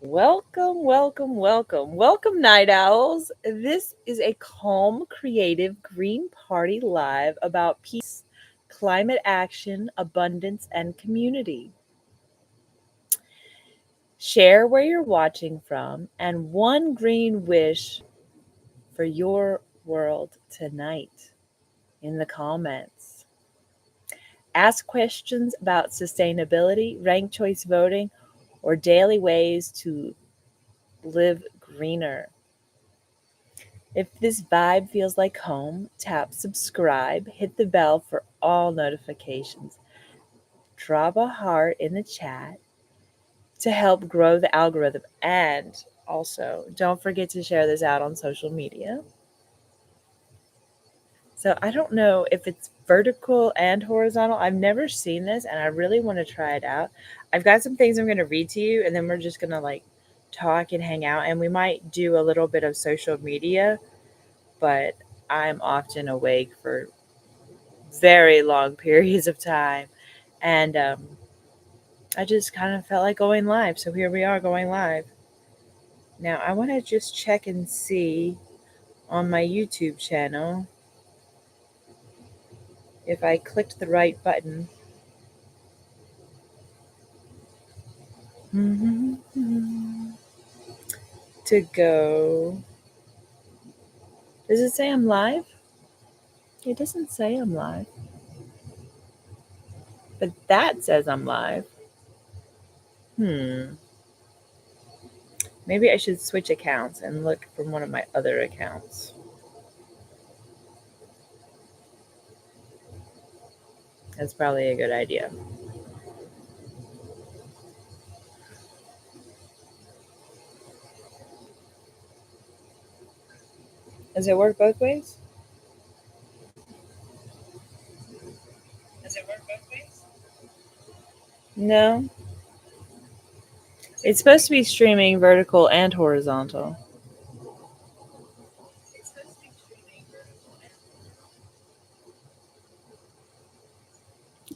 Welcome, welcome, welcome. Welcome, night owls. This is a calm, creative Green Party live about peace, climate action, abundance, and community. Share where you're watching from and one green wish for your world tonight in the comments. Ask questions about sustainability, ranked choice voting, or daily ways to live greener. If this vibe feels like home, tap subscribe, hit the bell for all notifications, drop a heart in the chat to help grow the algorithm, and also don't forget to share this out on social media. So I don't know if it's vertical and horizontal. I've never seen this and I really want to try it out. I've got some things I'm going to read to you and then we're just going to talk and hang out, and we might do a little bit of social media, but I'm often awake for very long periods of time. And I just kind of felt like going live. So here we are going live. Now, I want to just check and see on my YouTube channel if I clicked the right button. To go. Does it say I'm live? It doesn't say I'm live. But that says I'm live. Maybe I should switch accounts and look from one of my other accounts. That's probably a good idea. Does it work both ways? No. It's supposed to be streaming vertical and horizontal.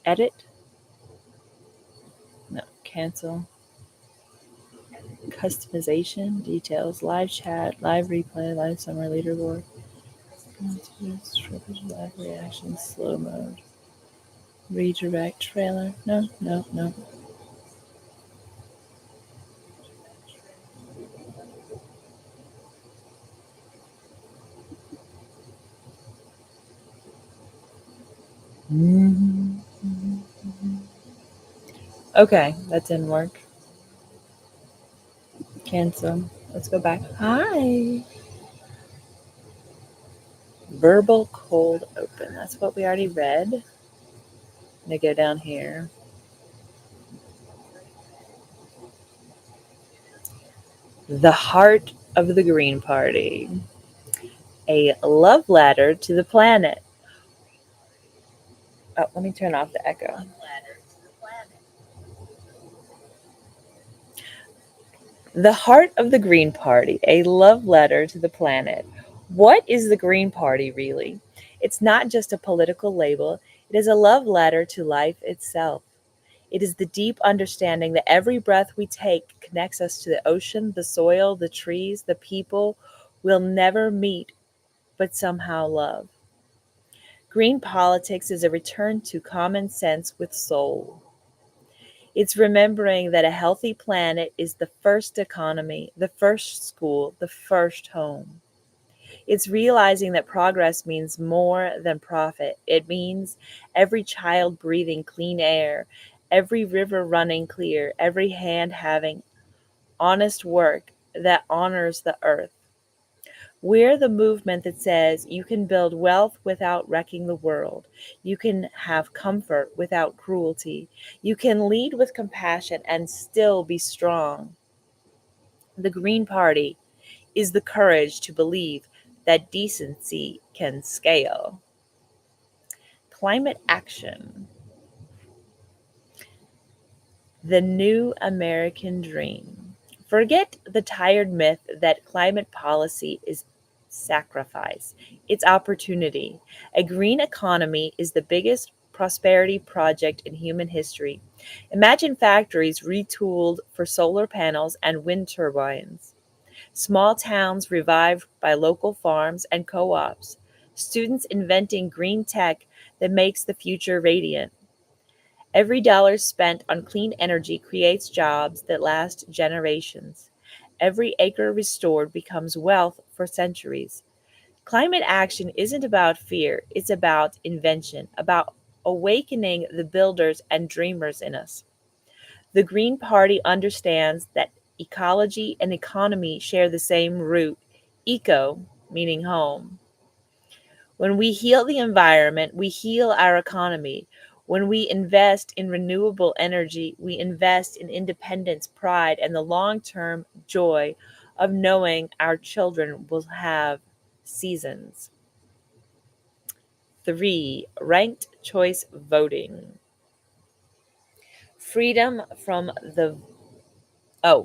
Edit? No. Cancel. Customization, details, live chat, live replay, live summer leaderboard. Live reaction, slow mode. Redirect trailer. No, no, no. Okay, that didn't work. Cancel. Let's go back. Hi. Verbal cold open. That's what we already read. I'm gonna go down here. The heart of the Green Party. A love letter to the planet. Oh, let me turn off the echo. The heart of the Green Party, a love letter to the planet. What is the Green Party really? It's not just a political label, it is a love letter to life itself. It is the deep understanding that every breath we take connects us to the ocean, the soil, the trees, the people we'll never meet but somehow love. Green politics is a return to common sense with soul. It's remembering that a healthy planet is the first economy, the first school, the first home. It's realizing that progress means more than profit. It means every child breathing clean air, every river running clear, every hand having honest work that honors the earth. We're the movement that says you can build wealth without wrecking the world. You can have comfort without cruelty. You can lead with compassion and still be strong. The Green Party is the courage to believe that decency can scale. Climate action. The new American dream. Forget the tired myth that climate policy is sacrifice. It's opportunity. A green economy is the biggest prosperity project in human history. Imagine factories retooled for solar panels and wind turbines, small towns revived by local farms and co ops, students inventing green tech that makes the future radiant. Every dollar spent on clean energy creates jobs that last generations. Every acre restored becomes wealth for centuries. Climate action isn't about fear, it's about invention, about awakening the builders and dreamers in us. The Green Party understands that ecology and economy share the same root, eco, meaning home. When we heal the environment, we heal our economy. When we invest in renewable energy, we invest in independence, pride, and the long term joy of knowing our children will have seasons. 3. Ranked choice voting. Freedom from the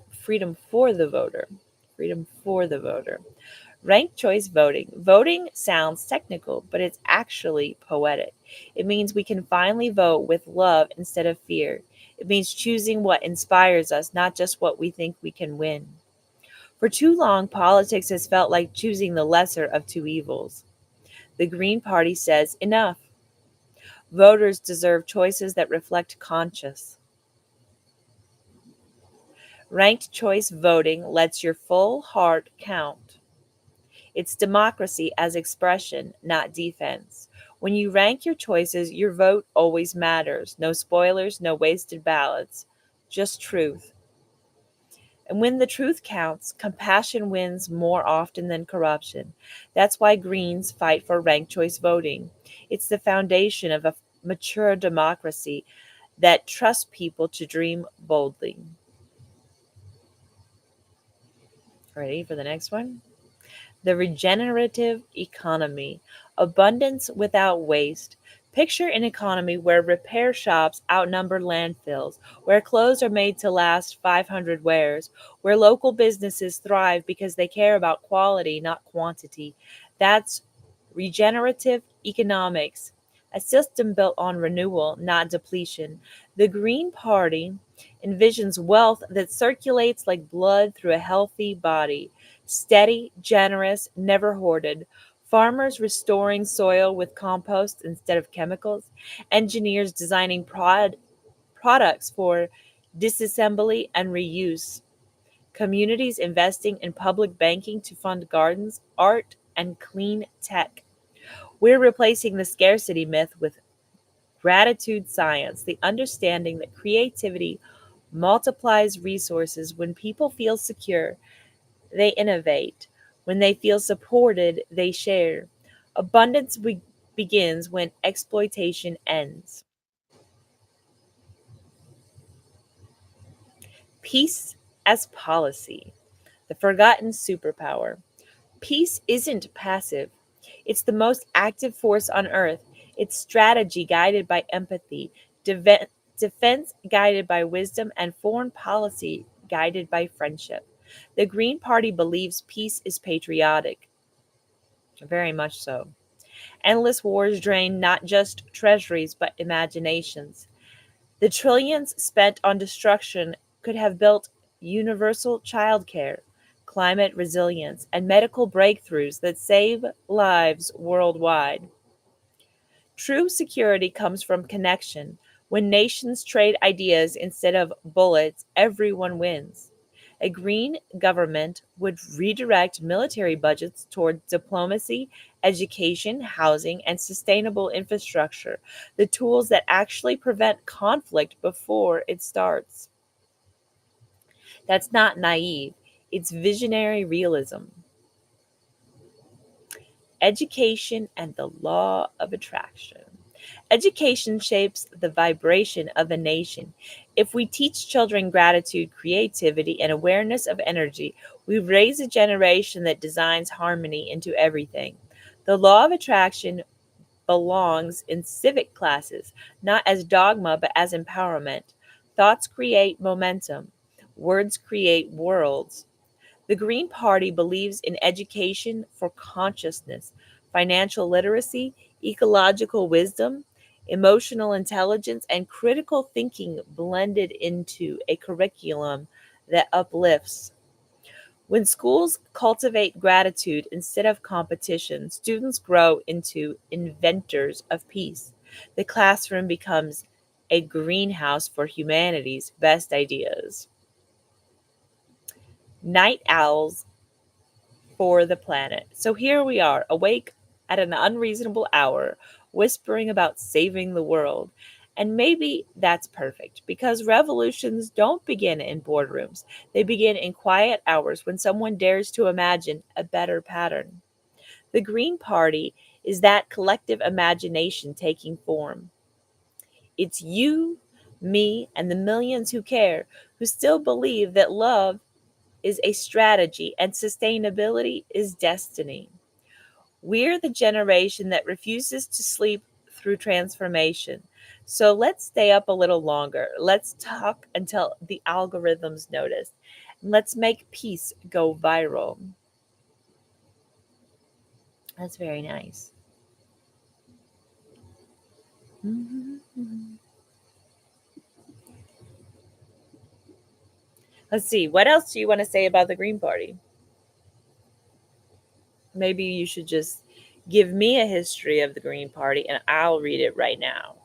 freedom for the voter. Freedom for the voter. Ranked choice voting. Voting sounds technical, but it's actually poetic. It means we can finally vote with love instead of fear. It means choosing what inspires us, not just what we think we can win. For too long, politics has felt like choosing the lesser of two evils. The Green Party says enough. Voters deserve choices that reflect conscience. Ranked choice voting lets your full heart count. It's democracy as expression, not defense. When you rank your choices, your vote always matters. No spoilers, no wasted ballots, just truth. And when the truth counts, compassion wins more often than corruption. That's why Greens fight for ranked choice voting. It's the foundation of a mature democracy that trusts people to dream boldly. Ready for the next one? The regenerative economy, abundance without waste. Picture an economy where repair shops outnumber landfills, where clothes are made to last 500 wears, where local businesses thrive because they care about quality, not quantity. That's regenerative economics, a system built on renewal, not depletion. The Green Party envisions wealth that circulates like blood through a healthy body, steady, generous, never hoarded. Farmers restoring soil with compost instead of chemicals. Engineers designing products for disassembly and reuse. Communities investing in public banking to fund gardens, art, and clean tech. We're replacing the scarcity myth with gratitude science, the understanding that creativity multiplies resources. When people feel secure, they innovate. When they feel supported, they share. Abundance begins when exploitation ends. Peace as policy, the forgotten superpower. Peace isn't passive, it's the most active force on earth. It's strategy guided by empathy, defense guided by wisdom, and foreign policy guided by friendship. The Green Party believes peace is patriotic, very much so. Endless wars drain not just treasuries but imaginations. The trillions spent on destruction could have built universal childcare, climate resilience, and medical breakthroughs that save lives worldwide. True security comes from connection. When nations trade ideas instead of bullets, everyone wins. A green government would redirect military budgets toward diplomacy, education, housing, and sustainable infrastructure, the tools that actually prevent conflict before it starts. That's not naive, it's visionary realism. Education and the law of attraction. Education shapes the vibration of a nation. If we teach children gratitude, creativity, and awareness of energy, we raise a generation that designs harmony into everything. The law of attraction belongs in civic classes, not as dogma but as empowerment. Thoughts create momentum, words create worlds. The Green Party believes in education for consciousness, financial literacy, ecological wisdom, emotional intelligence, and critical thinking blended into a curriculum that uplifts. When schools cultivate gratitude instead of competition, students grow into inventors of peace. The classroom becomes a greenhouse for humanity's best ideas. Night owls for the planet. So here we are, awake at an unreasonable hour, whispering about saving the world. And maybe that's perfect because revolutions don't begin in boardrooms. They begin in quiet hours when someone dares to imagine a better pattern. The Green Party is that collective imagination taking form. It's you, me, and the millions who care, who still believe that love is a strategy and sustainability is destiny. We're the generation that refuses to sleep through transformation. So let's stay up a little longer. Let's talk until the algorithms notice. Let's make peace go viral. That's very nice. Mhm. Let's see. What else do you want to say about the Green Party? Maybe you should just give me a history of the Green Party and I'll read it right now.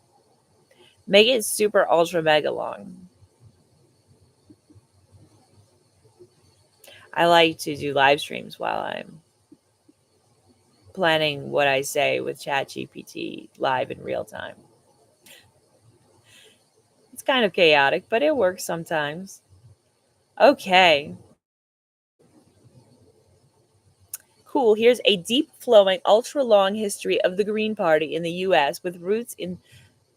Make it super ultra mega long. I like to do live streams while I'm planning what I say with ChatGPT live in real time. It's kind of chaotic, but it works sometimes. Okay, cool. Here's a deep flowing, ultra long history of the Green Party in the US with roots in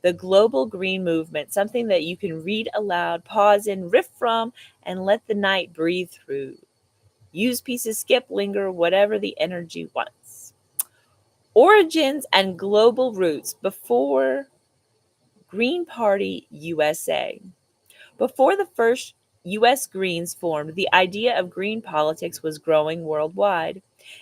the global green movement, something that you can read aloud, pause in, riff from, and let the night breathe through. Use pieces, skip, linger, whatever the energy wants. Origins and global roots before Green Party USA. Before the first US Greens formed, the idea of green politics was growing worldwide.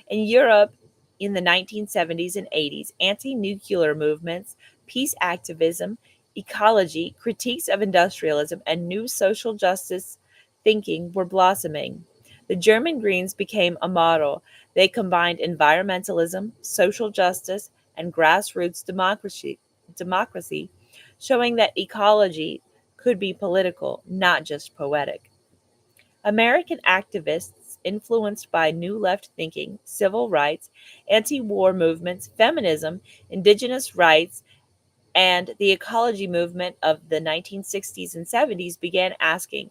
In Europe, in the 1970s and 80s, anti nuclear movements, peace activism, ecology, critiques of industrialism, and new social justice thinking were blossoming. The German Greens became a model. They combined environmentalism, social justice, and grassroots democracy, showing that ecology could be political, not just poetic. American activists, influenced by New Left thinking, civil rights, anti war movements, feminism, indigenous rights, and the ecology movement of the 1960s and 70s, began asking,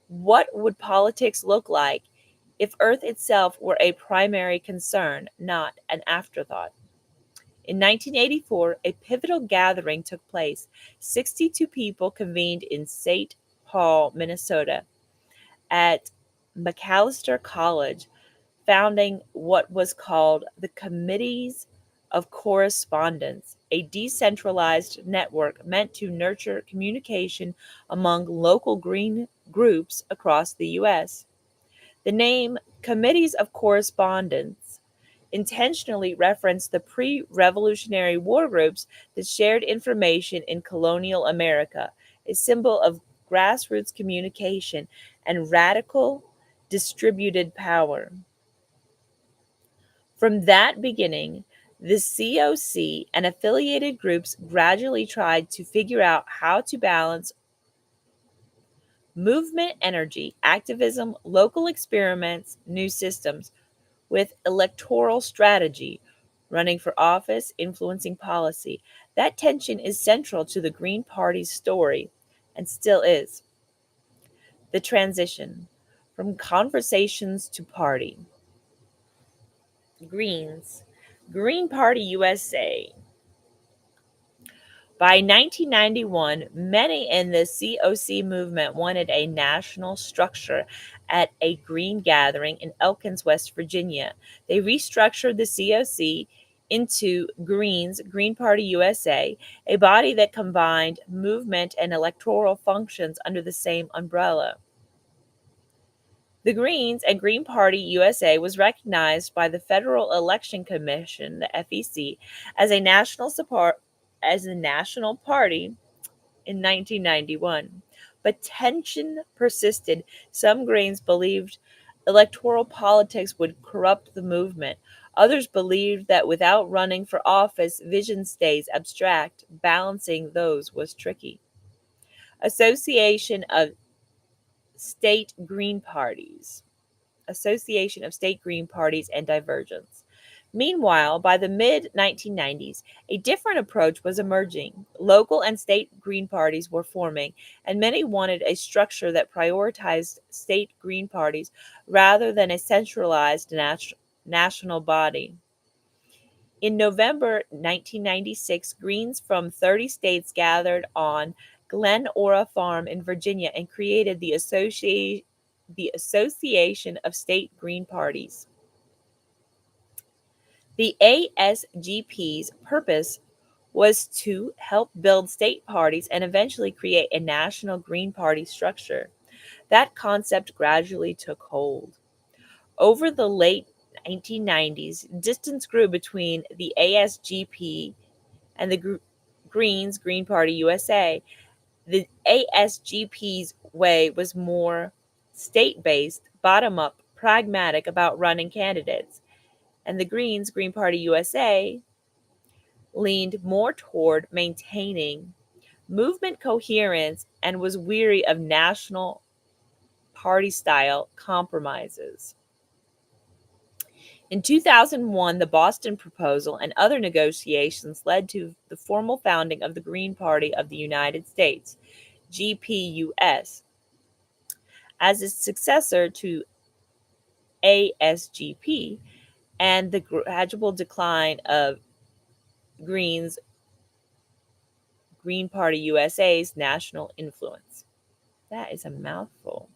what would politics look like if Earth itself were a primary concern, not an afterthought? In 1984, a pivotal gathering took place. 62 people convened in St. Paul, Minnesota, at Macalester College, founding what was called the Committees of Correspondence, a decentralized network meant to nurture communication among local green groups across the U.S. The name Committees of Correspondence intentionally referenced the pre Revolutionary war groups that shared information in colonial America, a symbol of grassroots communication and radical distributed power. From that beginning, the COC and affiliated groups gradually tried to figure out how to balance movement energy, activism, local experiments, new systems with electoral strategy, running for office, influencing policy. That tension is central to the Green Party's story and still is. The transition from conversations to party. Greens. Green Party USA. By 1991, many in the COC movement wanted a national structure at a green gathering in Elkins, West Virginia. They restructured the COC into Greens, Green Party USA, a body that combined movement and electoral functions under the same umbrella. The Greens and Green Party USA was recognized by the Federal Election Commission, the FEC, as a national support as the national party in 1991. But tension persisted. Some Greens believed electoral politics would corrupt the movement. Others believed that without running for office, vision stays abstract. Balancing those was tricky. Association of State Green Parties. Association of State Green Parties and Divergence. Meanwhile, by the mid 1990s, a different approach was emerging. Local and state Green parties were forming, and many wanted a structure that prioritized state Green parties rather than a centralized national body. In November 1996, Greens from 30 states gathered on Glen Ora Farm in Virginia and created the Association of State Green Parties. The ASGP's purpose was to help build state parties and eventually create a national Green Party structure. That concept gradually took hold. Over the late 1990s, distance grew between the ASGP and the Greens Green Party USA. The ASGP's way was more state based, bottom up, pragmatic about running candidates, and the Greens Green Party USA leaned more toward maintaining movement coherence and was weary of national party style compromises. In 2001, the Boston Proposal and other negotiations led to the formal founding of the Green Party of the United States, GPUS, as its successor to ASGP, and the gradual decline of Greens Green Party USA's national influence. That is a mouthful.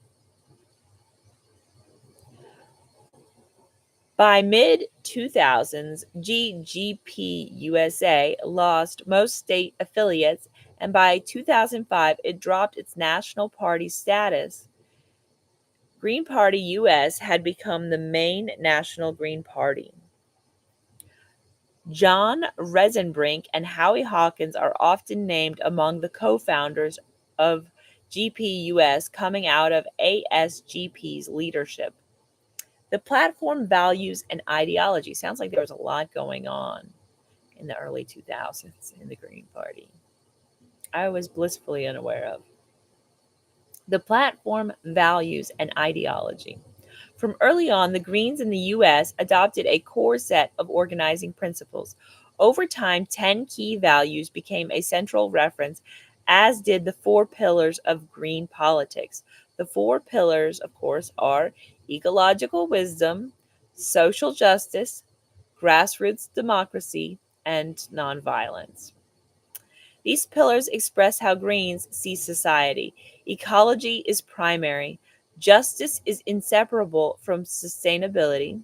By mid 2000s, GGP USA lost most state affiliates, and by 2005, it dropped its national party status. Green Party US had become the main national Green Party. John Resenbrink and Howie Hawkins are often named among the co-founders of GPUS coming out of ASGP's leadership. The platform, values, and ideology. Sounds like there was a lot going on in the early 2000s in the Green Party. I was blissfully unaware of. The platform, values, and ideology. From early on, the Greens in the U.S. adopted a core set of organizing principles. Over time, 10 key values became a central reference, as did the 4 pillars of green politics. The 4 pillars, of course, are ecological wisdom, social justice, grassroots democracy, and nonviolence. These pillars express how Greens see society. Ecology is primary. Justice is inseparable from sustainability.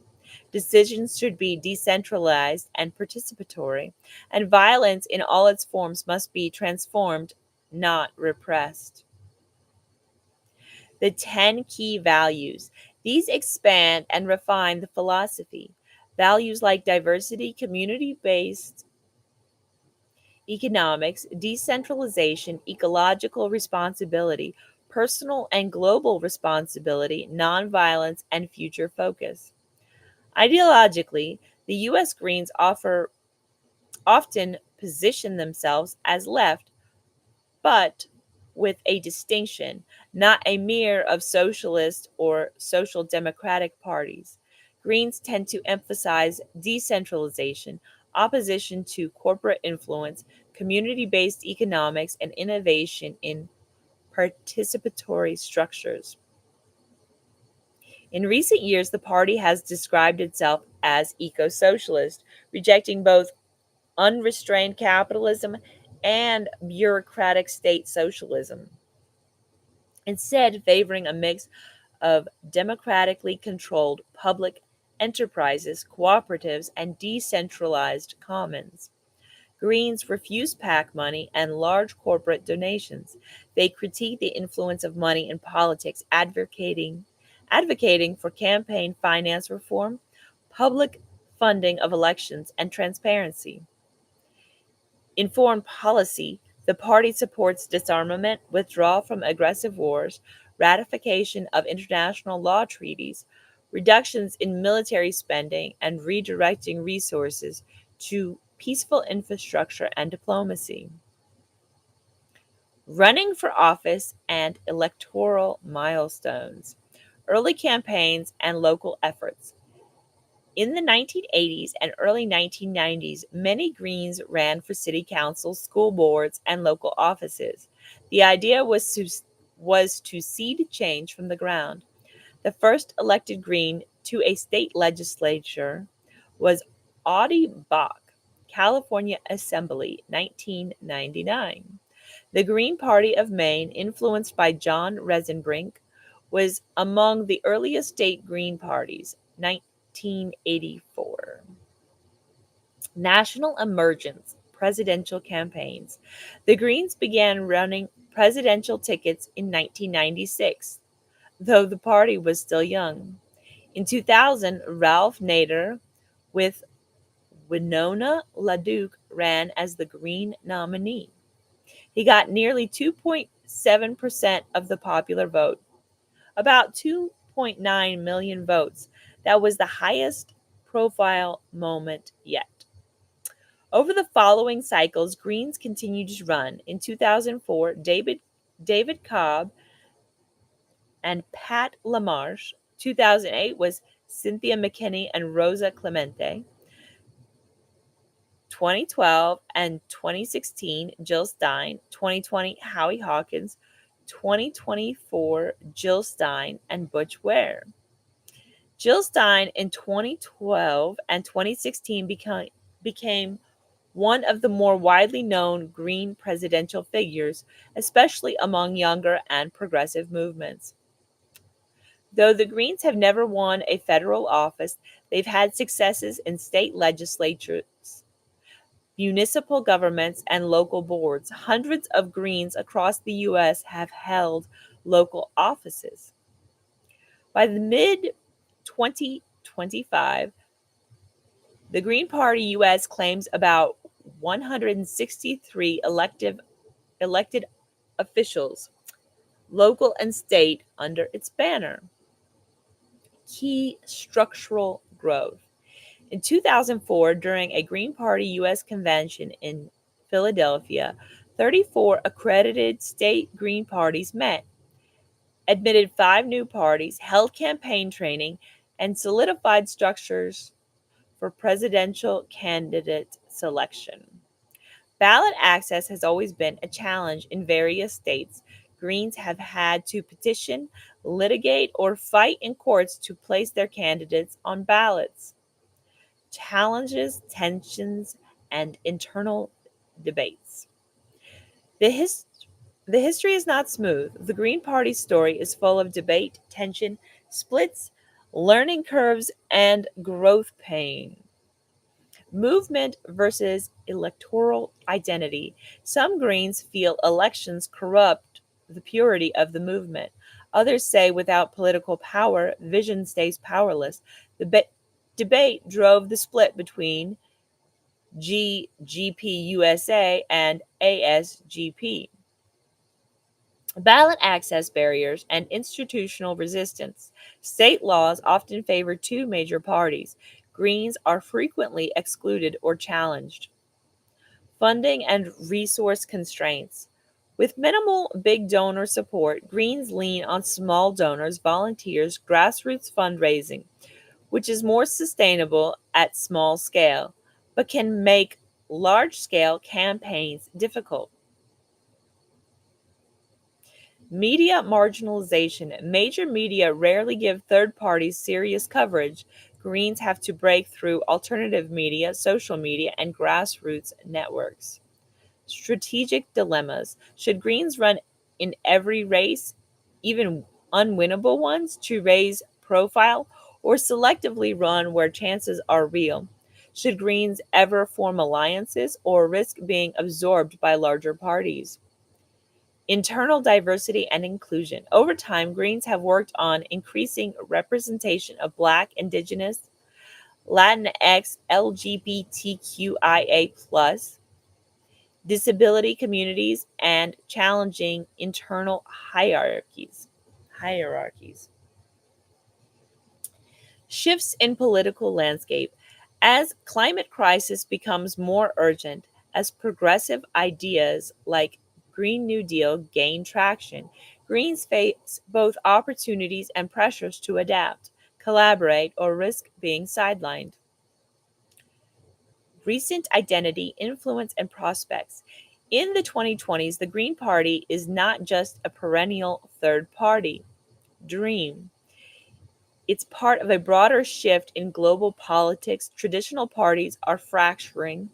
Decisions should be decentralized and participatory. And violence in all its forms must be transformed, not repressed. The 10 key values. These expand and refine the philosophy. Values like diversity, community based economics, decentralization, ecological responsibility, personal and global responsibility, nonviolence, and future focus. Ideologically, the U.S. Greens often position themselves as left, but with a distinction, not a mirror of socialist or social democratic parties. Greens tend to emphasize decentralization, opposition to corporate influence, community based economics, and innovation in participatory structures. In recent years, the party has described itself as eco socialist, rejecting both unrestrained capitalism and bureaucratic state socialism, instead, favoring a mix of democratically controlled public enterprises, cooperatives, and decentralized commons. Greens refuse PAC money and large corporate donations. They critique the influence of money in politics, advocating for campaign finance reform, public funding of elections, and transparency. In foreign policy, the party supports disarmament, withdrawal from aggressive wars, ratification of international law treaties, reductions in military spending, and redirecting resources to peaceful infrastructure and diplomacy. Running for office and electoral milestones, early campaigns, and local efforts. In the 1980s and early 1990s, many Greens ran for city councils, school boards, and local offices. The idea was to seed change from the ground. The first elected Green to a state legislature was Audie Bach, California Assembly, 1999. The Green Party of Maine, influenced by John Resenbrink, was among the earliest state Green parties, 1984. National emergence, presidential campaigns. The Greens began running presidential tickets in 1996, though the party was still young. In 2000, Ralph Nader with Winona LaDuke ran as the Green nominee. He got nearly 2.7% of the popular vote, about 2.9 million votes. That was the highest profile moment yet. Over the following cycles, Greens continued to run. In 2004, David Cobb and Pat LaMarche. 2008 was Cynthia McKinney and Rosa Clemente. 2012 and 2016, Jill Stein. 2020, Howie Hawkins. 2024, Jill Stein and Butch Ware. Jill Stein in 2012 and 2016 became one of the more widely known Green presidential figures, especially among younger and progressive movements. Though the Greens have never won a federal office, they've had successes in state legislatures, municipal governments, and local boards. Hundreds of Greens across the U.S. have held local offices. By the mid 2025, the Green Party U.S. claims about 163 elected officials, local and state, under its banner. Key structural growth. In 2004, during a Green Party U.S. convention in Philadelphia, 34 accredited state Green parties met, admitted 5 new parties, held campaign training, and solidified structures for presidential candidate selection. Ballot access has always been a challenge in various states. Greens have had to petition, litigate, or fight in courts to place their candidates on ballots. Challenges, tensions, and internal debates. The, his- the history is not smooth. The Green Party's story is full of debate, tension, splits, learning curves, and growth pain. Movement versus electoral identity. Some Greens feel elections corrupt the purity of the movement. Others say without political power, vision stays powerless. The debate drove the split between GGP USA and ASGP. Ballot access barriers and institutional resistance. State laws often favor two major parties. Greens are frequently excluded or challenged. Funding and resource constraints. With minimal big donor support, Greens lean on small donors, volunteers, grassroots fundraising, which is more sustainable at small scale, but can make large scale campaigns difficult. Media marginalization. Major media rarely give third parties serious coverage. Greens have to break through alternative media, social media, and grassroots networks. Strategic dilemmas. Should Greens run in every race, even unwinnable ones, to raise profile, or selectively run where chances are real? Should Greens ever form alliances or risk being absorbed by larger parties? Internal diversity and inclusion. Over time, Greens have worked on increasing representation of Black, Indigenous, Latinx, LGBTQIA, disability communities, and challenging internal hierarchies. Shifts in political landscape. As climate crisis becomes more urgent, as progressive ideas like Green New Deal gain traction, Greens face both opportunities and pressures to adapt, collaborate, or risk being sidelined. Recent identity, influence, and prospects. In the 2020s, the Green Party is not just a perennial third party dream. It's part of a broader shift in global politics. Traditional parties are fracturing.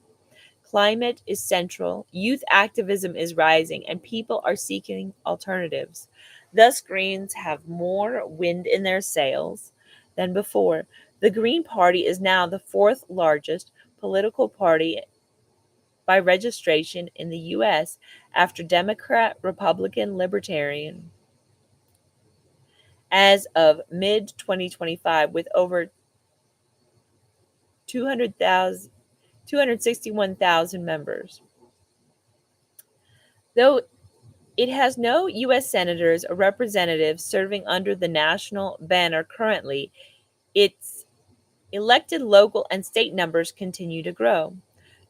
Climate is central. Youth activism is rising, and people are seeking alternatives. Thus, Greens have more wind in their sails than before. The Green Party is now the fourth largest political party by registration in the U.S. after Democrat, Republican, Libertarian. As of mid 2025, with over 200,000 261,000 members. Though it has no U.S. senators or representatives serving under the national banner currently, its elected local and state numbers continue to grow.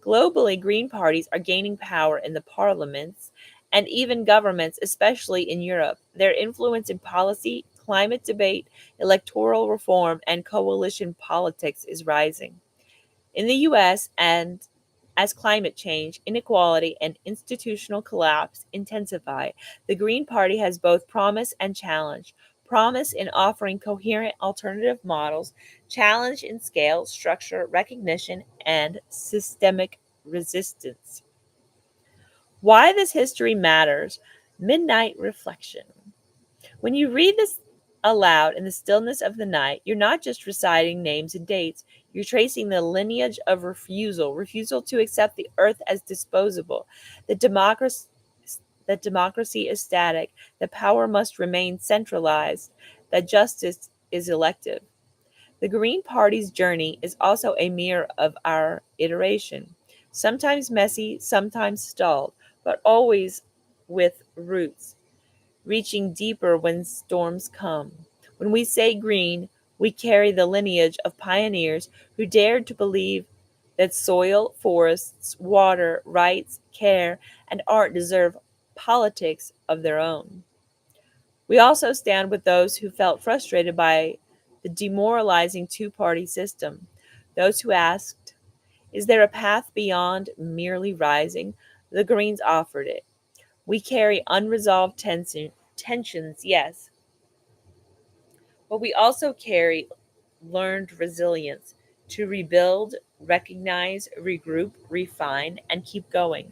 Globally, Green parties are gaining power in the parliaments and even governments, especially in Europe. Their influence in policy, climate debate, electoral reform, and coalition politics is rising. In the US, and as climate change, inequality, and institutional collapse intensify, the Green Party has both promise and challenge. Promise in offering coherent alternative models, challenge in scale, structure, recognition, and systemic resistance. Why this history matters. Midnight reflection. When you read this aloud in the stillness of the night, you're not just reciting names and dates, you're tracing the lineage of refusal to accept the earth as disposable, that democracy is static, that power must remain centralized, that justice is elective. The Green Party's journey is also a mirror of our iteration, sometimes messy, sometimes stalled, but always with roots reaching deeper when storms come. When we say green, we carry the lineage of pioneers who dared to believe that soil, forests, water, rights, care, and art deserve politics of their own. We also stand with those who felt frustrated by the demoralizing two party system, those who asked, is there a path beyond merely rising? The Greens offered it. We carry unresolved tensions, yes, but we also carry learned resilience to rebuild, recognize, regroup, refine, and keep going.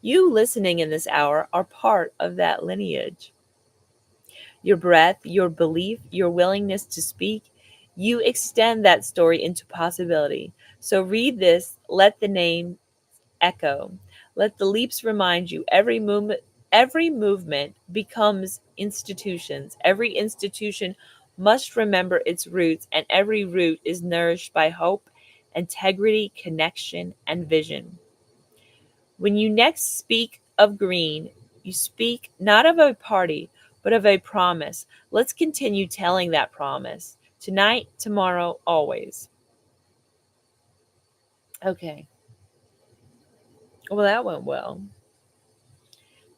You listening in this hour are part of that lineage. Your breath, your belief, your willingness to speak, you extend that story into possibility. So read this, let the name echo. Let the leaps remind you every movement becomes institutions. Every institution must remember its roots, and every root is nourished by hope, integrity, connection, and vision. When you next speak of green, you speak not of a party, but of a promise. Let's continue telling that promise. Tonight, tomorrow, always. Okay. Well, that went well.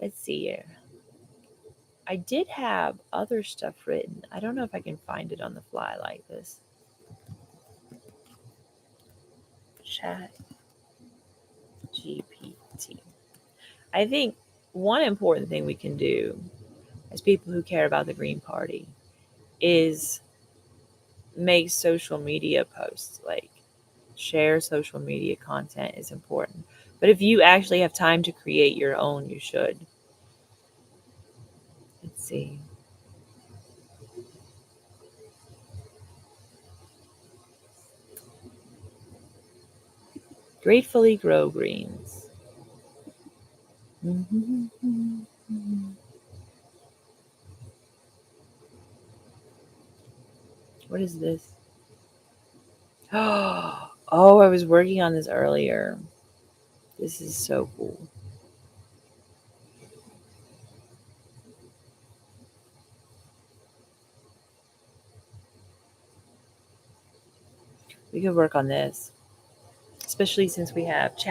Let's see here. I did have other stuff written. I don't know if I can find it on the fly like this. Chat GPT. I think one important thing we can do as people who care about the Green Party is make social media posts. Like, share social media content is important. But if you actually have time to create your own, you should. Let's see. Gratefully grow greens. What is this? Oh, I was working on this earlier. This is so cool. We could work on this, especially since we have chat